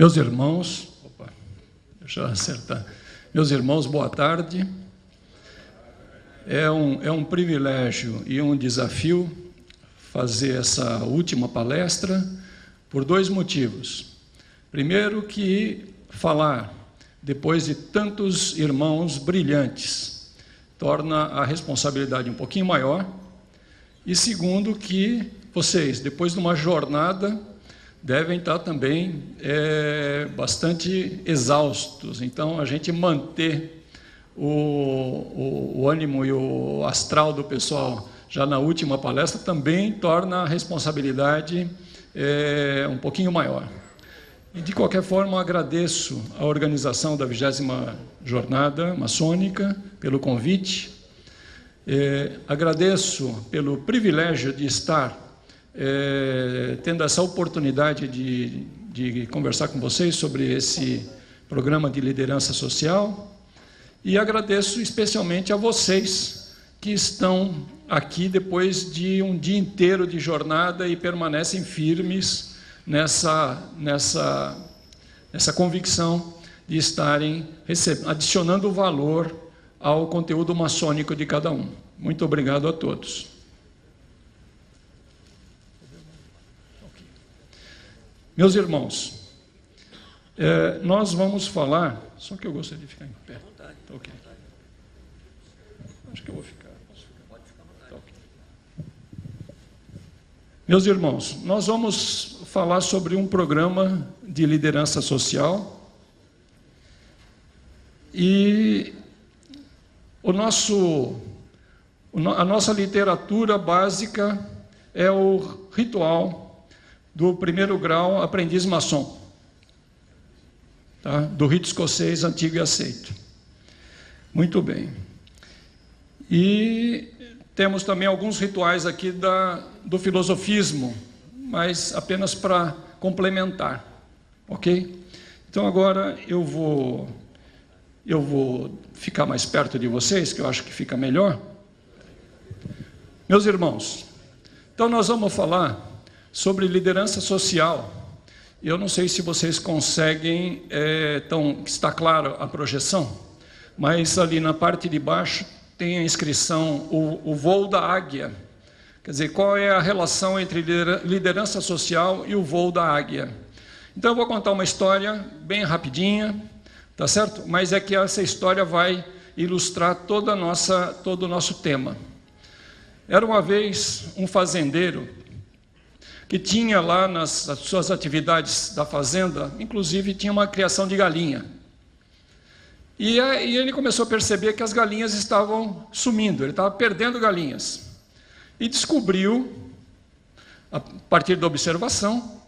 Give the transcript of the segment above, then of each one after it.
Meus irmãos, deixa eu acertar. Meus irmãos, boa tarde. É um privilégio e um desafio fazer essa última palestra por dois motivos. Primeiro, que falar depois de tantos irmãos brilhantes torna a responsabilidade um pouquinho maior. E segundo, que vocês, depois de uma jornada, devem estar também bastante exaustos. Então, a gente manter o ânimo e o astral do pessoal já na última palestra também torna a responsabilidade um pouquinho maior. E, de qualquer forma, agradeço a organização da 20ª Jornada Maçônica pelo convite. Agradeço pelo privilégio de estar tendo essa oportunidade de conversar com vocês sobre esse programa de liderança social, e agradeço especialmente a vocês que estão aqui depois de um dia inteiro de jornada e permanecem firmes nessa convicção de estarem adicionando valor ao conteúdo maçônico de cada um. Muito obrigado a todos. Meus irmãos, nós vamos falar... Só que eu gostaria de ficar em pé. Tá ok. Acho que eu vou ficar. Pode ficar à vontade. Tá ok. Meus irmãos, nós vamos falar sobre um programa de liderança social. E a nossa literatura básica é o ritual do primeiro grau aprendiz maçom, tá? Do rito escocês antigo e aceito. Muito bem. E temos também alguns rituais aqui do filosofismo, mas apenas para complementar, ok? Então agora eu vou ficar mais perto de vocês, que eu acho que fica melhor. Meus irmãos, então nós vamos falar sobre liderança social. Eu não sei se vocês conseguem, está claro a projeção, mas ali na parte de baixo tem a inscrição, o voo da águia. Quer dizer, qual é a relação entre liderança social e o voo da águia? Então eu vou contar uma história bem rapidinha, tá certo? Mas é que essa história vai ilustrar todo o nosso tema. Era uma vez um fazendeiro que tinha lá nas suas atividades da fazenda, inclusive tinha uma criação de galinha. E ele começou a perceber que as galinhas estavam sumindo, ele estava perdendo galinhas. E descobriu, a partir da observação,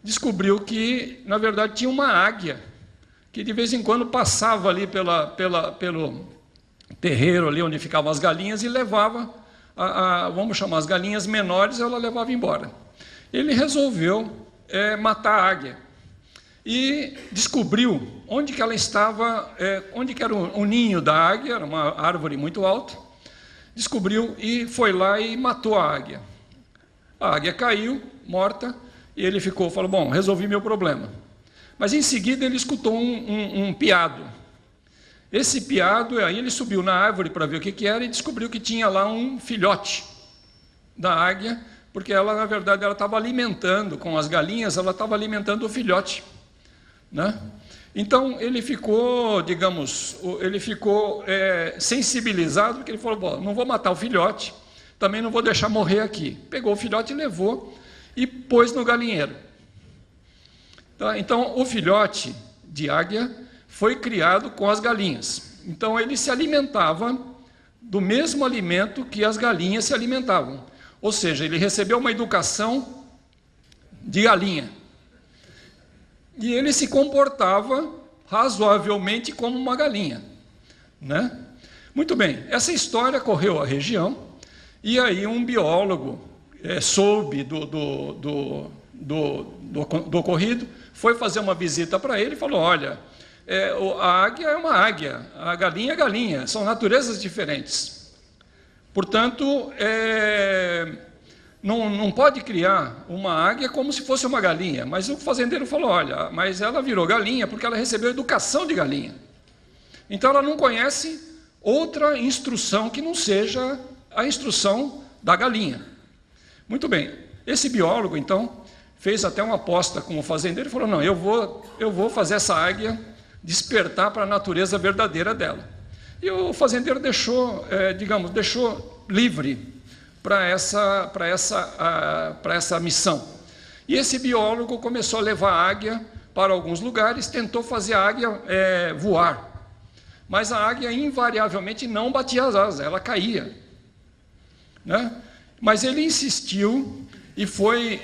descobriu que, na verdade, tinha uma águia, que de vez em quando passava ali pelo terreiro, ali onde ficavam as galinhas, e levava, vamos chamar as galinhas menores, ela levava embora. Ele resolveu matar a águia e descobriu onde que ela estava, onde que era o ninho da águia, era uma árvore muito alta, descobriu e foi lá e matou a águia. A águia caiu, morta, e ele falou, bom, resolvi meu problema. Mas em seguida ele escutou um piado. Esse piado, aí ele subiu na árvore para ver o que era e descobriu que tinha lá um filhote da águia, porque ela, na verdade, ela estava alimentando, com as galinhas, ela estava alimentando o filhote, né? Então, ele ficou, digamos, sensibilizado, porque ele falou, bom, não vou matar o filhote, também não vou deixar morrer aqui. Pegou o filhote e levou e pôs no galinheiro. Tá? Então, o filhote de águia foi criado com as galinhas. Então, ele se alimentava do mesmo alimento que as galinhas se alimentavam. Ou seja, ele recebeu uma educação de galinha. E ele se comportava razoavelmente como uma galinha, né? Muito bem, essa história correu a região, e aí um biólogo soube do ocorrido, foi fazer uma visita para ele e falou, olha, a águia é uma águia, a galinha é galinha, são naturezas diferentes. Portanto, não pode criar uma águia como se fosse uma galinha. Mas o fazendeiro falou, olha, mas ela virou galinha porque ela recebeu educação de galinha. Então ela não conhece outra instrução que não seja a instrução da galinha. Muito bem, esse biólogo, então, fez até uma aposta com o fazendeiro e falou, não, eu vou fazer essa águia despertar para a natureza verdadeira dela. E o fazendeiro deixou livre para essa missão. E esse biólogo começou a levar a águia para alguns lugares, tentou fazer a águia voar. Mas a águia invariavelmente não batia as asas, ela caía. Né? Mas ele insistiu e foi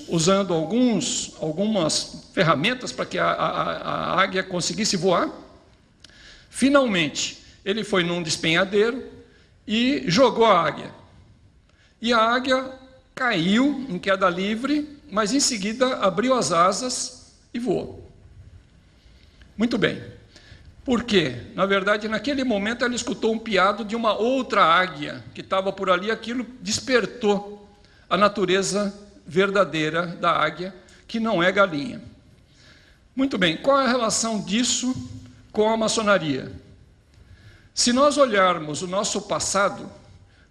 usando algumas ferramentas para que a águia conseguisse voar. Finalmente, ele foi num despenhadeiro e jogou a águia. E a águia caiu em queda livre, mas em seguida abriu as asas e voou. Muito bem. Por quê? Na verdade, naquele momento ela escutou um piado de uma outra águia que estava por ali, aquilo despertou a natureza verdadeira da águia, que não é galinha. Muito bem, qual é a relação disso com a maçonaria? Se nós olharmos o nosso passado,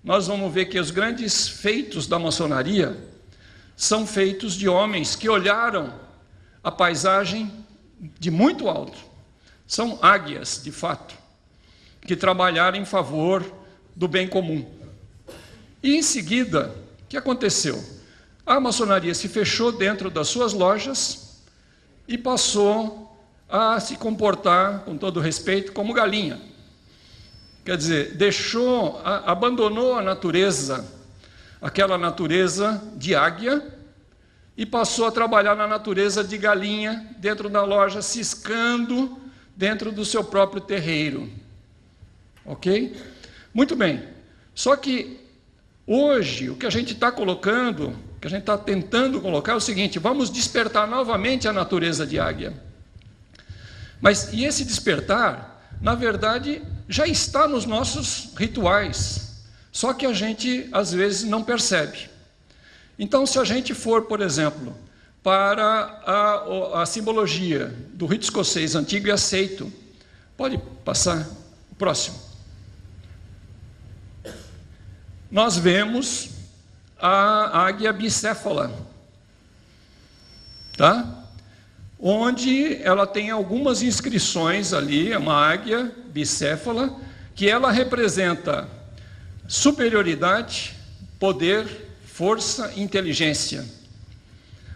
nós vamos ver que os grandes feitos da maçonaria são feitos de homens que olharam a paisagem de muito alto. São águias, de fato, que trabalharam em favor do bem comum. E, em seguida, o que aconteceu? A maçonaria se fechou dentro das suas lojas e passou a se comportar, com todo respeito, como galinha. Quer dizer, abandonou a natureza, aquela natureza de águia, e passou a trabalhar na natureza de galinha, dentro da loja, ciscando dentro do seu próprio terreiro. Ok? Muito bem. Só que hoje, o que a gente está colocando, o que a gente está tentando colocar é o seguinte, vamos despertar novamente a natureza de águia. Mas, e esse despertar, na verdade, já está nos nossos rituais, só que a gente, às vezes, não percebe. Então, se a gente for, por exemplo, para a simbologia do rito escocês antigo e aceito, pode passar o próximo. Nós vemos a águia bicéfala, tá? Onde ela tem algumas inscrições ali, é uma águia bicéfala, que ela representa superioridade, poder, força e inteligência.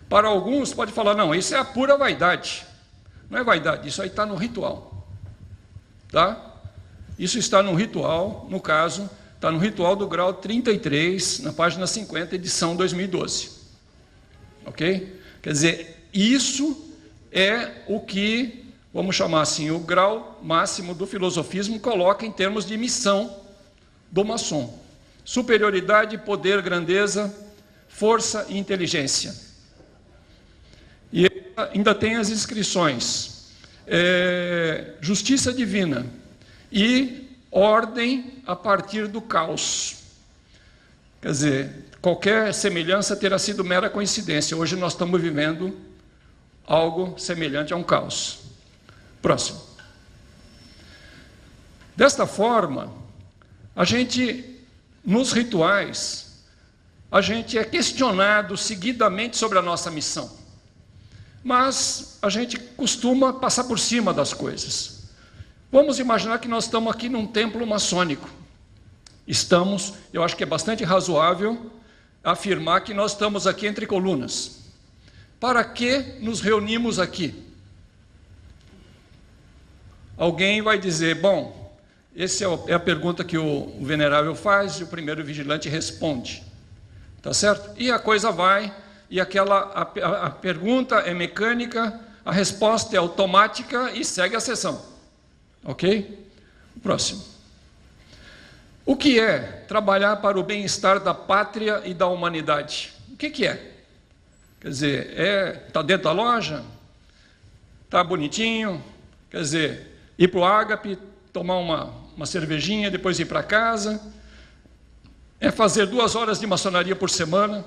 Para alguns pode falar, não, isso é a pura vaidade. Não é vaidade, isso aí está no ritual. Tá? Isso está no ritual, no caso, está no ritual do grau 33, na página 50, edição 2012. Ok? Quer dizer, isso é o que, vamos chamar assim, o grau máximo do filosofismo coloca em termos de missão do maçom. Superioridade, poder, grandeza, força e inteligência. E ainda tem as inscrições, justiça divina e ordem a partir do caos. Quer dizer, qualquer semelhança terá sido mera coincidência. Hoje nós estamos vivendo algo semelhante a um caos. Próximo. Desta forma, a gente, nos rituais, a gente é questionado seguidamente sobre a nossa missão. Mas a gente costuma passar por cima das coisas. Vamos imaginar que nós estamos aqui num templo maçônico. Estamos, eu acho que é bastante razoável afirmar que nós estamos aqui entre colunas. Para que nos reunimos aqui? Alguém vai dizer, bom, essa é a pergunta que o venerável faz e o primeiro vigilante responde. Tá certo? E a coisa vai, e a pergunta é mecânica, a resposta é automática e segue a sessão. Ok? O próximo. O que é trabalhar para o bem-estar da pátria e da humanidade? O que é? Quer dizer, está dentro da loja? Está bonitinho? Quer dizer, ir para o Ágape, tomar uma cervejinha, depois ir para casa? é fazer 2 horas de maçonaria por semana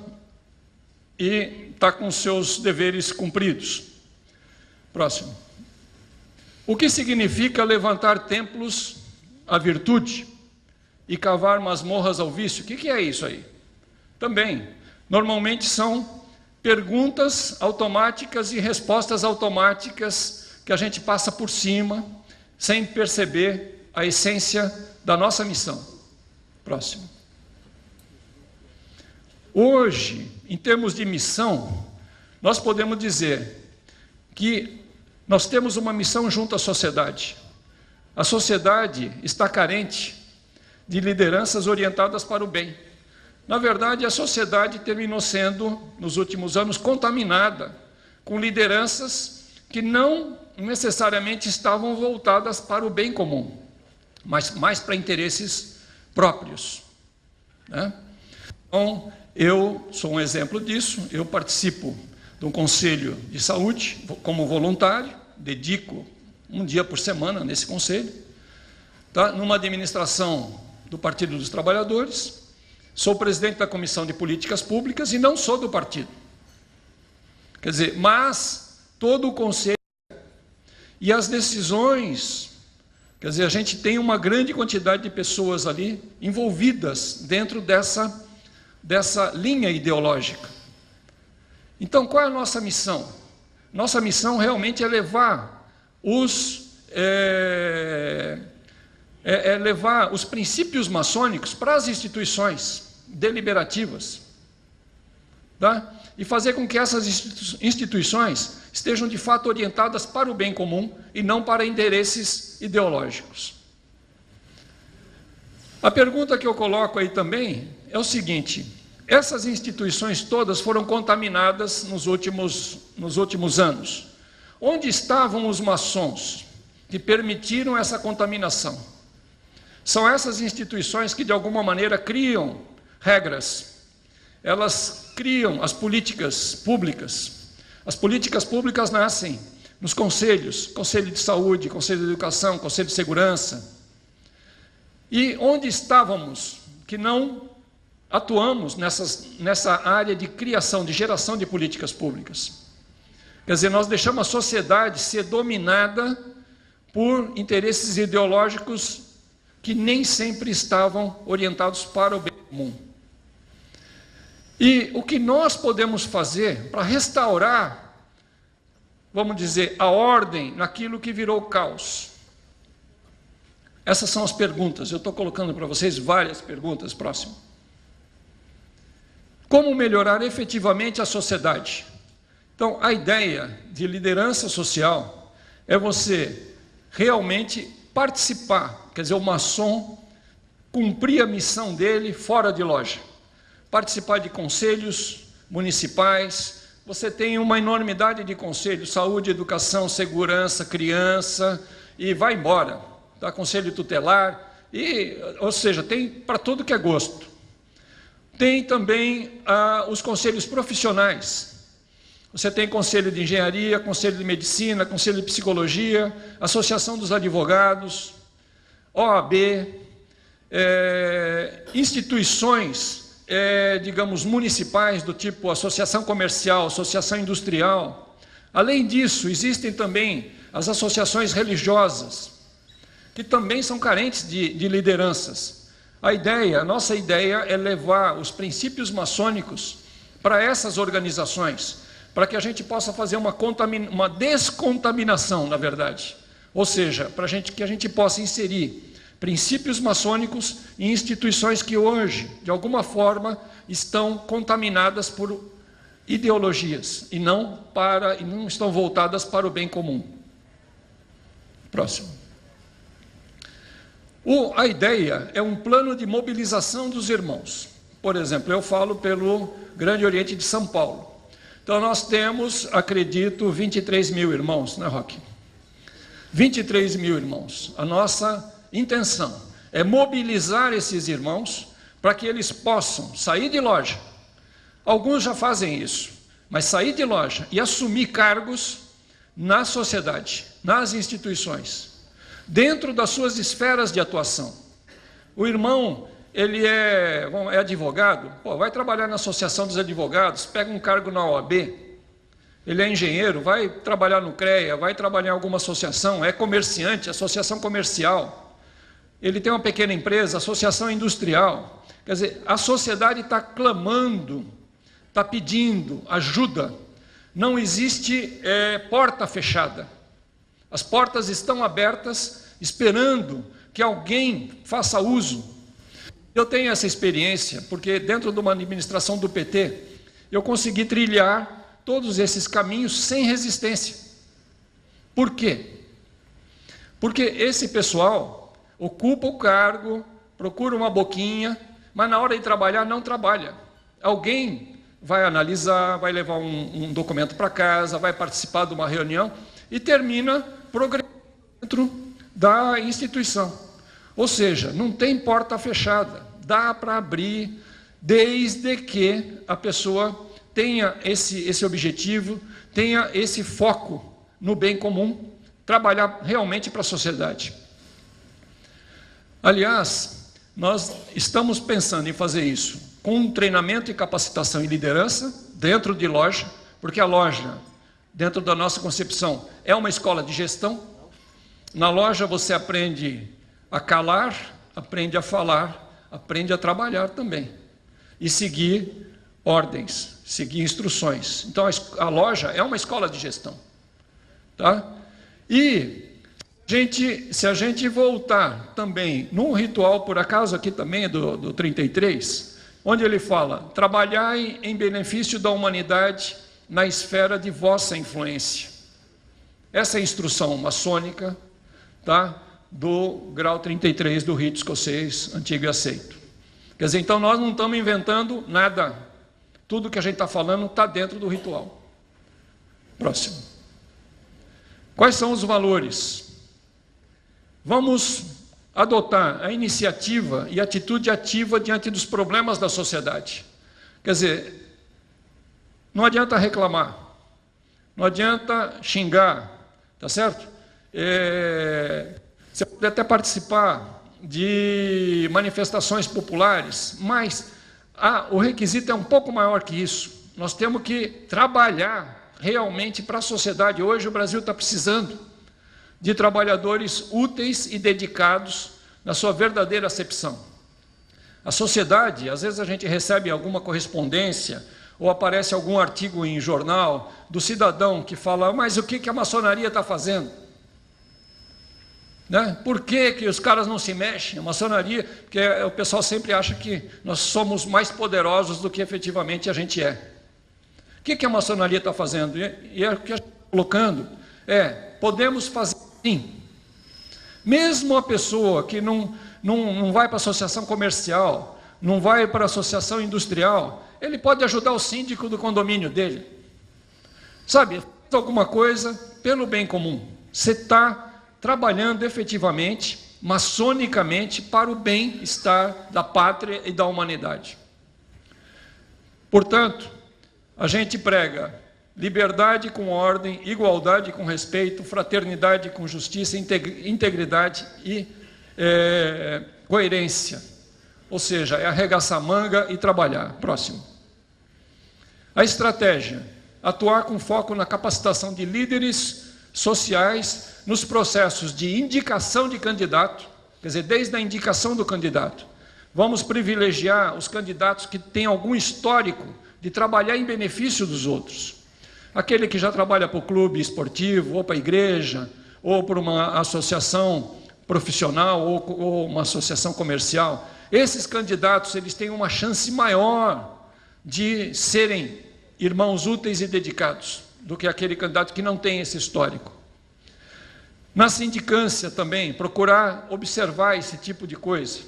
e está com seus deveres cumpridos. Próximo. O que significa levantar templos à virtude e cavar masmorras ao vício? O que é isso aí? Também, normalmente são perguntas automáticas e respostas automáticas que a gente passa por cima, sem perceber a essência da nossa missão. Próximo. Hoje, em termos de missão, nós podemos dizer que nós temos uma missão junto à sociedade. A sociedade está carente de lideranças orientadas para o bem. Na verdade, a sociedade terminou sendo, nos últimos anos, contaminada com lideranças que não necessariamente estavam voltadas para o bem comum, mas mais para interesses próprios, né? Então, eu sou um exemplo disso. Eu participo de um conselho de saúde como voluntário, dedico 1 dia por semana nesse conselho, tá? Numa administração do Partido dos Trabalhadores. Sou presidente da Comissão de Políticas Públicas e não sou do partido. Quer dizer, mas todo o conselho e as decisões, quer dizer, a gente tem uma grande quantidade de pessoas ali envolvidas dentro dessa linha ideológica. Então, qual é a nossa missão? Nossa missão realmente é levar levar os princípios maçônicos para as instituições deliberativas, tá? E fazer com que essas instituições estejam de fato orientadas para o bem comum e não para interesses ideológicos. A pergunta que eu coloco aí também é o seguinte: essas instituições todas foram contaminadas nos últimos anos. Onde estavam os maçons que permitiram essa contaminação? São essas instituições que, de alguma maneira, criam regras. Elas criam as políticas públicas. As políticas públicas nascem nos conselhos, Conselho de Saúde, Conselho de Educação, Conselho de Segurança. E onde estávamos que não atuamos nessa área de criação, de geração de políticas públicas? Quer dizer, nós deixamos a sociedade ser dominada por interesses ideológicos que nem sempre estavam orientados para o bem comum. E o que nós podemos fazer para restaurar, vamos dizer, a ordem naquilo que virou caos? Essas são as perguntas. Eu estou colocando para vocês várias perguntas. Próximo. Como melhorar efetivamente a sociedade? Então, a ideia de liderança social é você realmente participar, quer dizer, o maçom cumprir a missão dele fora de loja. Participar de conselhos municipais. Você tem uma enormidade de conselhos: saúde, educação, segurança, criança, e vai embora. Tá? Conselho tutelar, ou seja, tem para tudo que é gosto. Tem também os conselhos profissionais. Você tem conselho de engenharia, conselho de medicina, conselho de psicologia, associação dos advogados, OAB, instituições, digamos, municipais, do tipo associação comercial, associação industrial. Além disso, existem também as associações religiosas, que também são carentes de lideranças. A nossa ideia é levar os princípios maçônicos para essas organizações, para que a gente possa fazer uma descontaminação, na verdade. Ou seja, que a gente possa inserir princípios maçônicos em instituições que hoje, de alguma forma, estão contaminadas por ideologias e não estão voltadas para o bem comum. Próximo. A ideia é um plano de mobilização dos irmãos. Por exemplo, eu falo pelo Grande Oriente de São Paulo. Então, nós temos, acredito, 23 mil irmãos, né, Roque? 23 mil irmãos. A nossa intenção é mobilizar esses irmãos para que eles possam sair de loja. Alguns já fazem isso, mas sair de loja e assumir cargos na sociedade, nas instituições, dentro das suas esferas de atuação. O irmão, ele é advogado, pô, vai trabalhar na Associação dos Advogados, pega um cargo na OAB. Ele é engenheiro, vai trabalhar no CREA, vai trabalhar em alguma associação, é comerciante, associação comercial. Ele tem uma pequena empresa, associação industrial. Quer dizer, a sociedade está clamando, está pedindo ajuda. Não existe porta fechada. As portas estão abertas, esperando que alguém faça uso. Eu tenho essa experiência, porque dentro de uma administração do PT, eu consegui trilhar todos esses caminhos sem resistência. Por quê? Porque esse pessoal ocupa o cargo, procura uma boquinha, mas na hora de trabalhar não trabalha. Alguém vai analisar, vai levar um documento para casa, vai participar de uma reunião e termina progredindo dentro da instituição. Ou seja, não tem porta fechada, dá para abrir, desde que a pessoa tenha esse objetivo, tenha esse foco no bem comum, trabalhar realmente para a sociedade. Aliás, nós estamos pensando em fazer isso com um treinamento e capacitação em liderança dentro de loja, porque a loja, dentro da nossa concepção, é uma escola de gestão. Na loja você aprende a calar, aprende a falar, aprende a trabalhar também e seguir ordens, seguir instruções. Então, a loja é uma escola de gestão. Tá? E se a gente voltar também num ritual, por acaso aqui também é do 33, onde ele fala, trabalhai em benefício da humanidade na esfera de vossa influência. Essa é a instrução maçônica, tá? Do grau 33 do rito escocês, antigo e aceito. Quer dizer, então nós não estamos inventando nada. Tudo que a gente está falando está dentro do ritual. Próximo. Quais são os valores? Vamos adotar a iniciativa e atitude ativa diante dos problemas da sociedade. Quer dizer, não adianta reclamar, não adianta xingar, tá certo? Você pode até participar de manifestações populares, mas o requisito é um pouco maior que isso. Nós temos que trabalhar realmente para a sociedade. Hoje o Brasil está precisando de trabalhadores úteis e dedicados na sua verdadeira acepção. A sociedade, às vezes a gente recebe alguma correspondência ou aparece algum artigo em jornal do cidadão que fala, mas o que a maçonaria está fazendo? Né? Por que os caras não se mexem? A maçonaria, porque o pessoal sempre acha que nós somos mais poderosos do que efetivamente a gente é. O que a maçonaria está fazendo? E é o que a gente está colocando, podemos fazer sim. Mesmo a pessoa que não vai para a associação comercial, não vai para a associação industrial, ele pode ajudar o síndico do condomínio dele. Sabe, faz alguma coisa pelo bem comum. Você está trabalhando efetivamente, maçonicamente, para o bem-estar da pátria e da humanidade. Portanto, a gente prega liberdade com ordem, igualdade com respeito, fraternidade com justiça, integridade e coerência. Ou seja, é arregaçar a manga e trabalhar. Próximo. A estratégia, atuar com foco na capacitação de líderes sociais nos processos de indicação de candidato, quer dizer, desde a indicação do candidato. Vamos privilegiar os candidatos que têm algum histórico de trabalhar em benefício dos outros. Aquele que já trabalha para o clube esportivo, ou para a igreja, ou para uma associação profissional, ou uma associação comercial. Esses candidatos, eles têm uma chance maior de serem irmãos úteis e dedicados do que aquele candidato que não tem esse histórico. Na sindicância também, procurar observar esse tipo de coisa.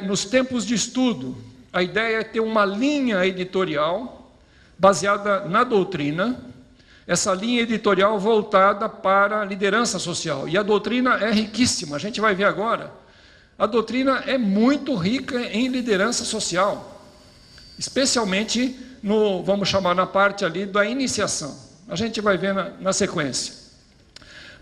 Nos tempos de estudo, a ideia é ter uma linha editorial baseada na doutrina, essa linha editorial voltada para a liderança social. E a doutrina é riquíssima, a gente vai ver agora. A doutrina é muito rica em liderança social, especialmente vamos chamar na parte ali da iniciação. A gente vai ver na sequência.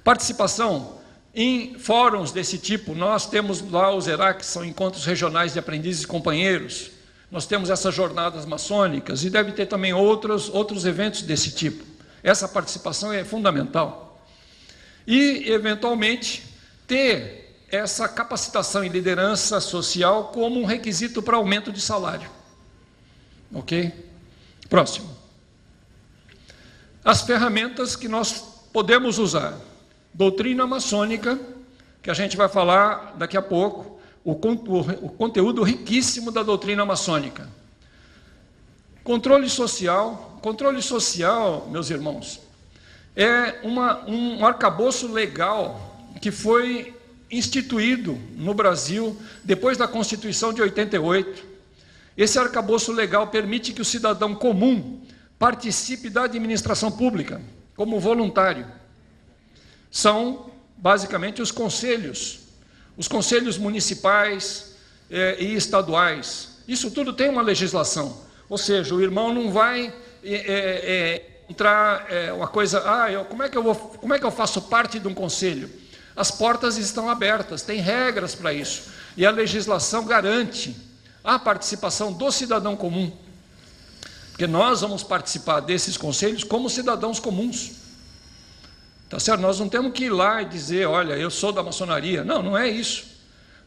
Participação em fóruns desse tipo. Nós temos lá os ERAC, que são encontros regionais de aprendizes e companheiros, nós temos essas jornadas maçônicas, e deve ter também outros eventos desse tipo. Essa participação é fundamental. E, eventualmente, ter essa capacitação em liderança social como um requisito para aumento de salário. Ok? Próximo. As ferramentas que nós podemos usar. Doutrina maçônica, que a gente vai falar daqui a pouco, o conteúdo riquíssimo da doutrina maçônica. Controle social. Controle social, meus irmãos, é um arcabouço legal que foi instituído no Brasil depois da Constituição de 88. Esse arcabouço legal permite que o cidadão comum participe da administração pública como voluntário. São, basicamente, os conselhos municipais e estaduais. Isso tudo tem uma legislação, ou seja, o irmão não vai entrar uma coisa, como é que eu faço parte de um conselho? As portas estão abertas, tem regras para isso, e a legislação garante a participação do cidadão comum, porque nós vamos participar desses conselhos como cidadãos comuns. Tá certo? Nós não temos que ir lá e dizer, olha, eu sou da maçonaria. Não, não é isso.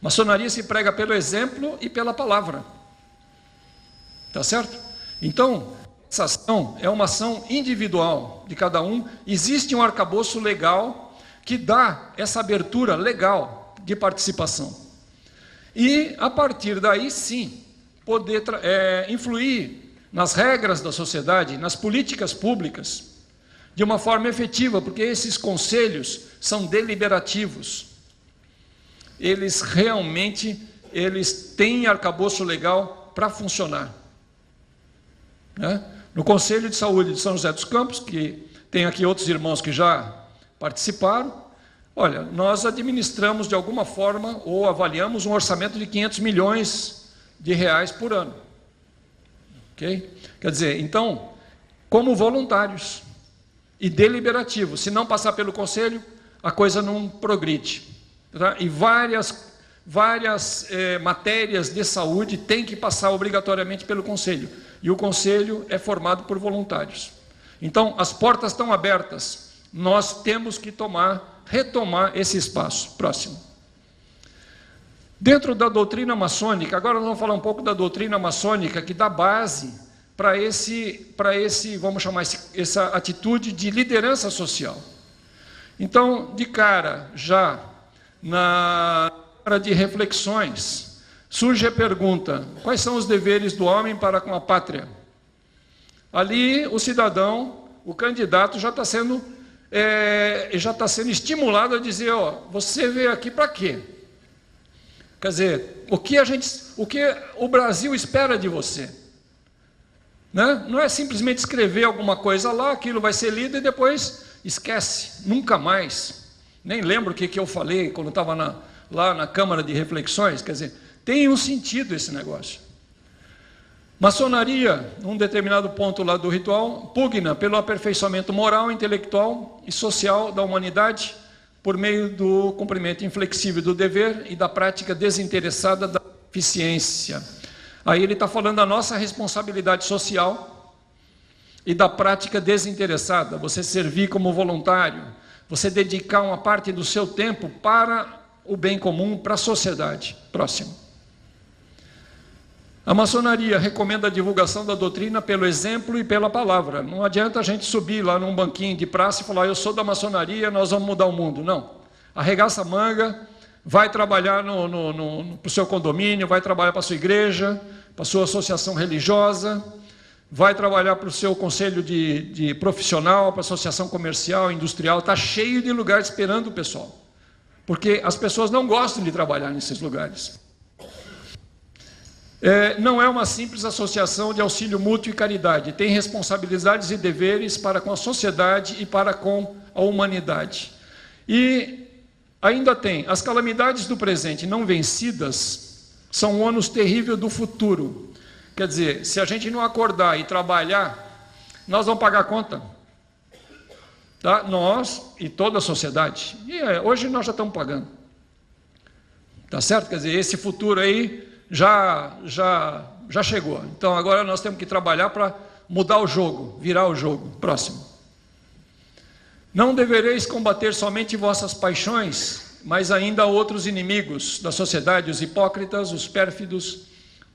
Maçonaria se prega pelo exemplo e pela palavra. Tá certo? Então, essa ação é uma ação individual de cada um. Existe um arcabouço legal que dá essa abertura legal de participação. E, a partir daí, sim, poder influir nas regras da sociedade, nas políticas públicas, de uma forma efetiva, porque esses conselhos são deliberativos. Eles realmente têm arcabouço legal para funcionar. Né? No Conselho de Saúde de São José dos Campos, que tem aqui outros irmãos que já participaram, olha, nós administramos de alguma forma, ou avaliamos um orçamento de 500 milhões de reais por ano. Ok? Quer dizer, então, como voluntários e deliberativos, se não passar pelo conselho, a coisa não progride. Tá? E várias matérias de saúde têm que passar obrigatoriamente pelo conselho. E o conselho é formado por voluntários. Então, as portas estão abertas. Nós temos que retomar esse espaço. Próximo. Dentro da doutrina maçônica, agora nós vamos falar um pouco da doutrina maçônica, que dá base para vamos chamar essa atitude de liderança social. Então, de cara, já na hora de reflexões, surge a pergunta: quais são os deveres do homem para com a pátria? Ali, o cidadão, o candidato, já está sendo estimulado a dizer: você veio aqui para quê? Quer dizer, o que o Brasil espera de você? Né? Não é simplesmente escrever alguma coisa lá, aquilo vai ser lido e depois esquece, nunca mais. Nem lembro o que eu falei quando estava lá na Câmara de Reflexões. Quer dizer, tem um sentido esse negócio. Maçonaria, num determinado ponto lá do ritual, pugna pelo aperfeiçoamento moral, intelectual e social da humanidade por meio do cumprimento inflexível do dever e da prática desinteressada da eficiência. Aí ele está falando da nossa responsabilidade social e da prática desinteressada, você servir como voluntário, você dedicar uma parte do seu tempo para o bem comum, para a sociedade. Próximo. A maçonaria recomenda a divulgação da doutrina pelo exemplo e pela palavra. Não adianta a gente subir lá num banquinho de praça e falar: eu sou da maçonaria, nós vamos mudar o mundo. Não. Arregaça a manga, vai trabalhar para o seu condomínio, vai trabalhar para a sua igreja, para a sua associação religiosa, vai trabalhar para o seu conselho de profissional, para a associação comercial, industrial. Está cheio de lugares esperando o pessoal, porque as pessoas não gostam de trabalhar nesses lugares. Não é uma simples associação de auxílio mútuo e caridade, tem responsabilidades e deveres para com a sociedade e para com a humanidade. E ainda tem, as calamidades do presente não vencidas são um ônus terrível do futuro. Quer dizer, se a gente não acordar e trabalhar, nós vamos pagar a conta. Tá? Nós e toda a sociedade. E hoje nós já estamos pagando. Tá certo? Quer dizer, esse futuro aí já chegou. Então agora nós temos que trabalhar para mudar o jogo, virar o jogo. Próximo. Não devereis combater somente vossas paixões, mas ainda outros inimigos da sociedade, os hipócritas, os pérfidos,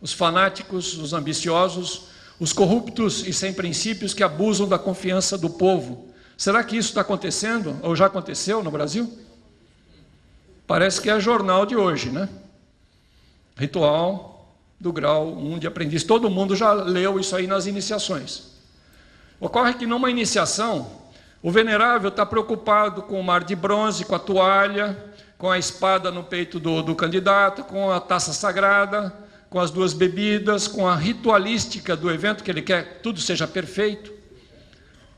os fanáticos, os ambiciosos, os corruptos e sem princípios que abusam da confiança do povo. Será que isso está acontecendo, ou já aconteceu no Brasil? Parece que é jornal de hoje, né? Ritual do grau 1 de aprendiz. Todo mundo já leu isso aí nas iniciações. Ocorre que numa iniciação, o venerável está preocupado com o mar de bronze, com a toalha, com a espada no peito do candidato, com a taça sagrada, com as duas bebidas, com a ritualística do evento, que ele quer que tudo seja perfeito.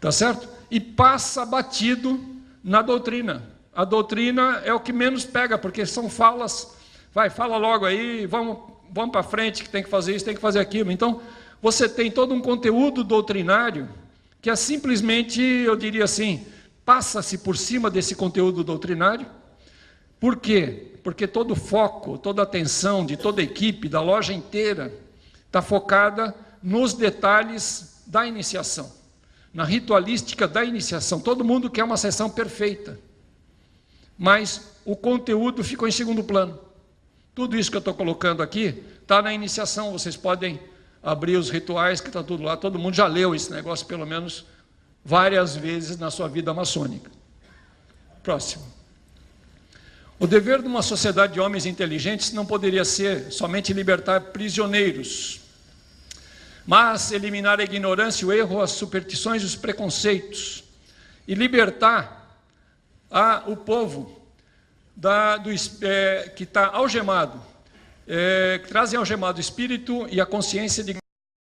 Tá certo? E passa batido na doutrina. A doutrina é o que menos pega, porque são falas. Vai, fala logo aí, vamos para frente, que tem que fazer isso, tem que fazer aquilo. Então, você tem todo um conteúdo doutrinário que é simplesmente, eu diria assim, passa-se por cima desse conteúdo doutrinário. Por quê? Porque todo o foco, toda a atenção de toda a equipe, da loja inteira, está focada nos detalhes da iniciação, na ritualística da iniciação. Todo mundo quer uma sessão perfeita, mas o conteúdo ficou em segundo plano. Tudo isso que eu estou colocando aqui está na iniciação. Vocês podem abrir os rituais, que está tudo lá. Todo mundo já leu esse negócio, pelo menos, várias vezes na sua vida maçônica. Próximo. O dever de uma sociedade de homens inteligentes não poderia ser somente libertar prisioneiros, mas eliminar a ignorância, o erro, as superstições e os preconceitos, e libertar o povo que está algemado, que trazem algemado o espírito e a consciência de